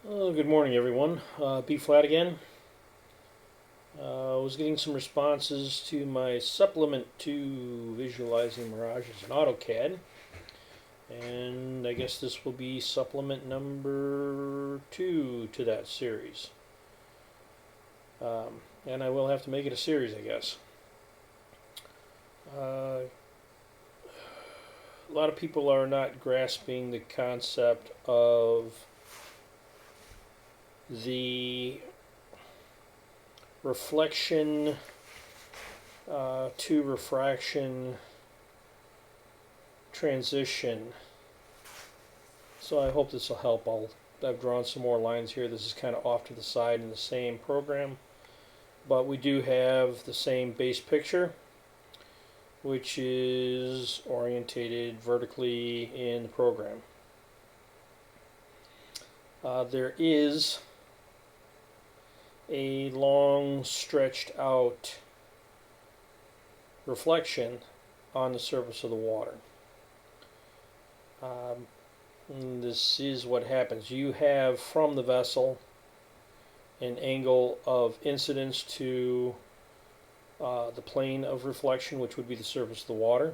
Good morning, everyone. B flat again. I was getting some responses to my supplement to visualizing mirages in AutoCAD, and I guess this will be supplement number 2 to that series. And I will have to make it a series, I guess. A lot of people are not grasping the concept of the reflection to refraction transition. So I hope this will help. I've drawn some more lines here. This is kind of off to the side in the same program, but we do have the same base picture, which is orientated vertically in the program. There is a long stretched out reflection on the surface of the water. This is what happens. You have from the vessel an angle of incidence to the plane of reflection, which would be the surface of the water,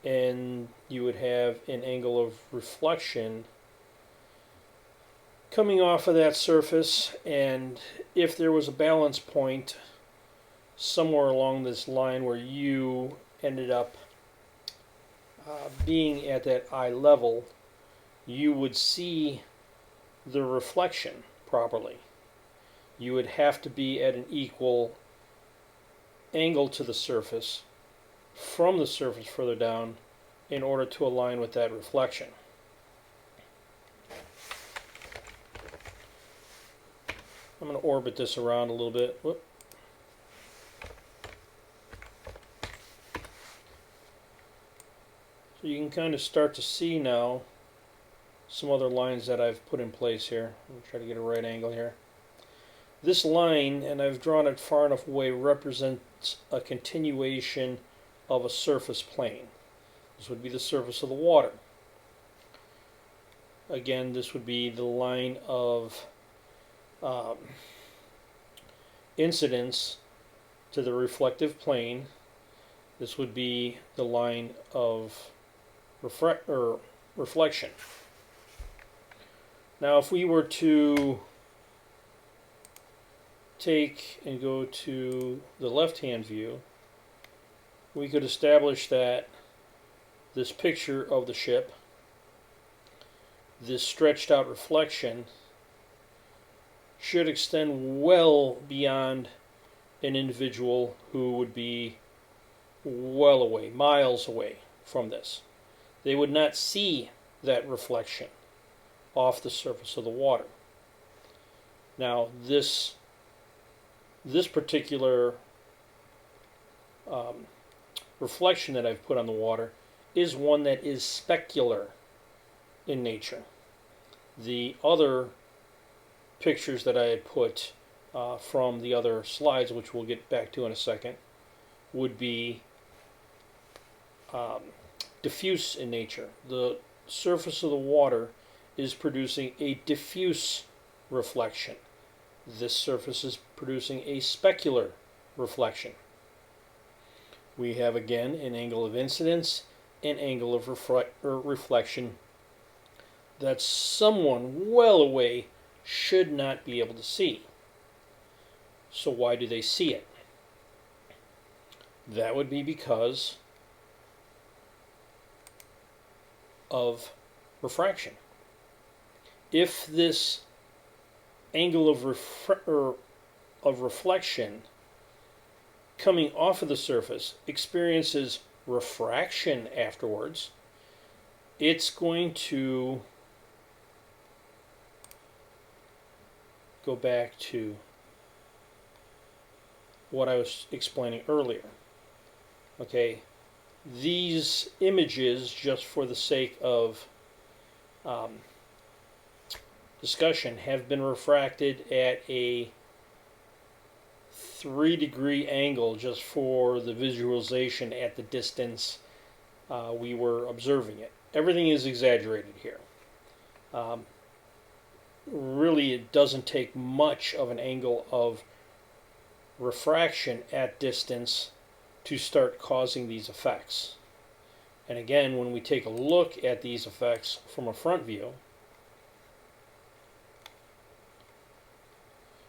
and you would have an angle of reflection coming off of that surface, and if there was a balance point somewhere along this line where you ended up being at that eye level, you would see the reflection properly. You would have to be at an equal angle to the surface from the surface further down in order to align with that reflection. I'm going to orbit this around a little bit. Whoop. So you can kind of start to see now some other lines that I've put in place here. I'm going to try to get a right angle here. This line, and I've drawn it far enough away, represents a continuation of a surface plane. This would be the surface of the water. Again, this would be the line of incidence to the reflective plane. This would be the line of reflection. Now, if we were to take and go to the left-hand view, we could establish that this picture of the ship, this stretched out reflection, should extend well beyond an individual who would be well away, miles away from this. They would not see that reflection off the surface of the water. Now, this particular reflection that I've put on the water is one that is specular in nature. The other pictures that I had put from the other slides, which we'll get back to in a second, would be diffuse in nature. The surface of the water is producing a diffuse reflection. This surface is producing a specular reflection. We have again an angle of incidence, an angle of reflection that someone well away should not be able to see. So why do they see it? That would be because of refraction. If this angle of reflection coming off of the surface experiences refraction afterwards, it's going to go back to what I was explaining earlier. Okay, these images, just for the sake of discussion, have been refracted at a 3-degree angle just for the visualization at the distance we were observing it. Everything is exaggerated here. really it doesn't take much of an angle of refraction at distance to start causing these effects. And again, when we take a look at these effects from a front view,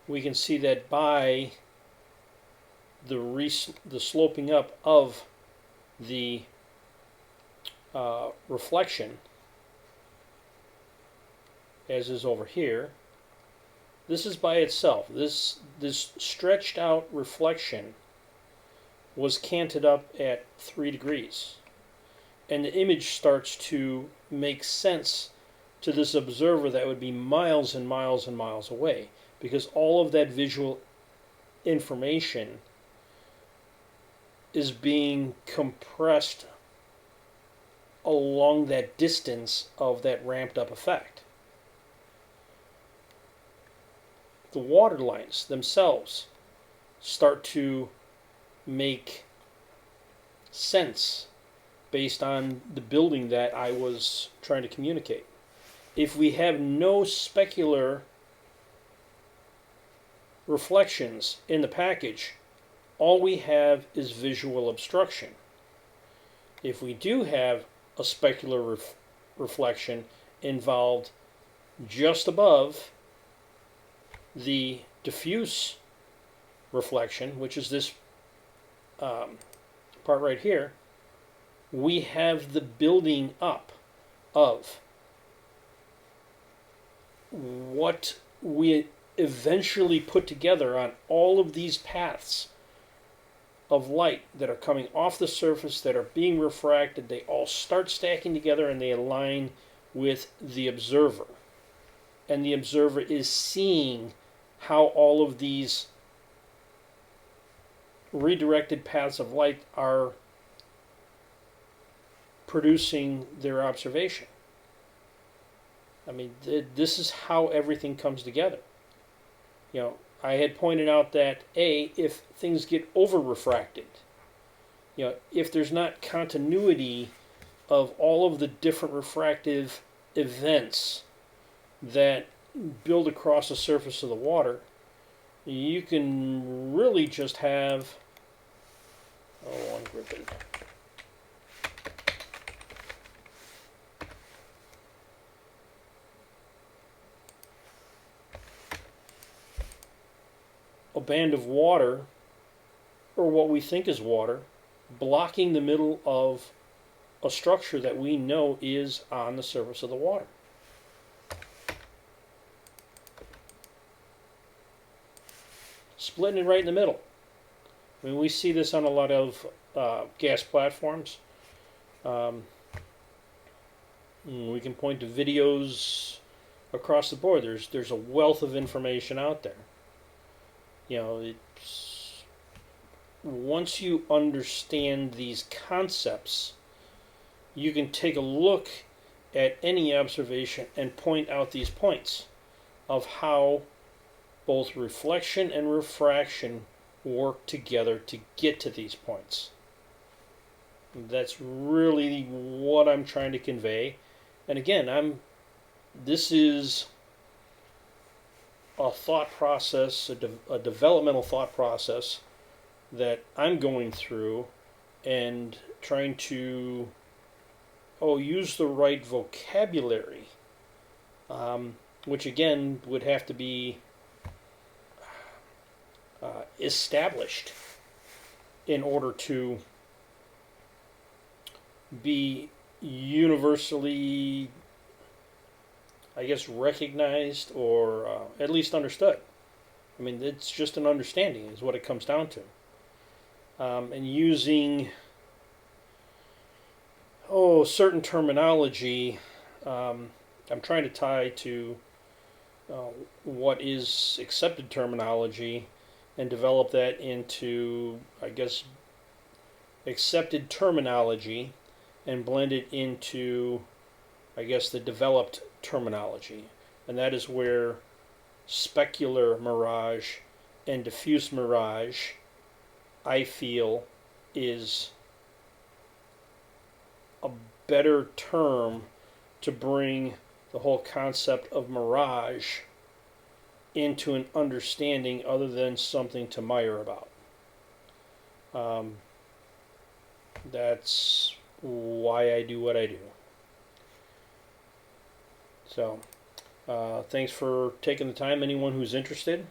we can see that by the sloping up of the reflection, as is over here, this is by itself. This stretched out reflection was canted up at 3 degrees. And the image starts to make sense to this observer that would be miles and miles and miles away, because all of that visual information is being compressed along that distance of that ramped up effect. The water lines themselves start to make sense based on the building that I was trying to communicate. If we have no specular reflections in the package, all we have is visual obstruction. If we do have a specular reflection involved just above the diffuse reflection, which is this part right here, we have the building up of what we eventually put together on all of these paths of light that are coming off the surface, that are being refracted. They all start stacking together and they align with the observer. And the observer is seeing how all of these redirected paths of light are producing their observation. I mean, this is how everything comes together. You know, I had pointed out that if things get over refracted, you know, if there's not continuity of all of the different refractive events that build across the surface of the water, you can really just have ungripping. A band of water, or what we think is water, blocking the middle of a structure that we know is on the surface of the water. Splitting it right in the middle. I mean, we see this on a lot of gas platforms. We can point to videos across the board. There's a wealth of information out there. You know, once you understand these concepts, you can take a look at any observation and point out these points of how both reflection and refraction work together to get to these points. That's really what I'm trying to convey. And again, this is a thought process, a developmental thought process that I'm going through and trying to use the right vocabulary, which again would have to be established in order to be universally, I guess, recognized or at least understood. I mean, it's just an understanding is what it comes down to. And using certain terminology, I'm trying to tie to what is accepted terminology and develop that into, I guess, accepted terminology and blend it into, I guess, the developed terminology. And that is where specular mirage and diffuse mirage, I feel, is a better term to bring the whole concept of mirage into an understanding other than something to mire about. That's why I do what I do. So, thanks for taking the time, anyone who's interested.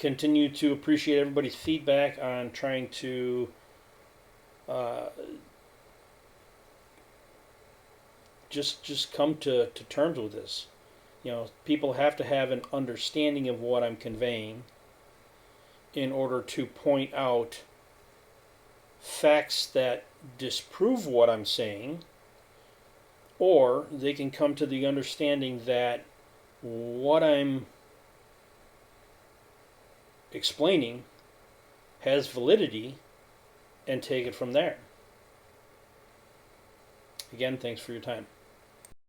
Continue to appreciate everybody's feedback on trying to just come to terms with this. You know, people have to have an understanding of what I'm conveying in order to point out facts that disprove what I'm saying, or they can come to the understanding that what I'm explaining has validity and take it from there. Again, thanks for your time.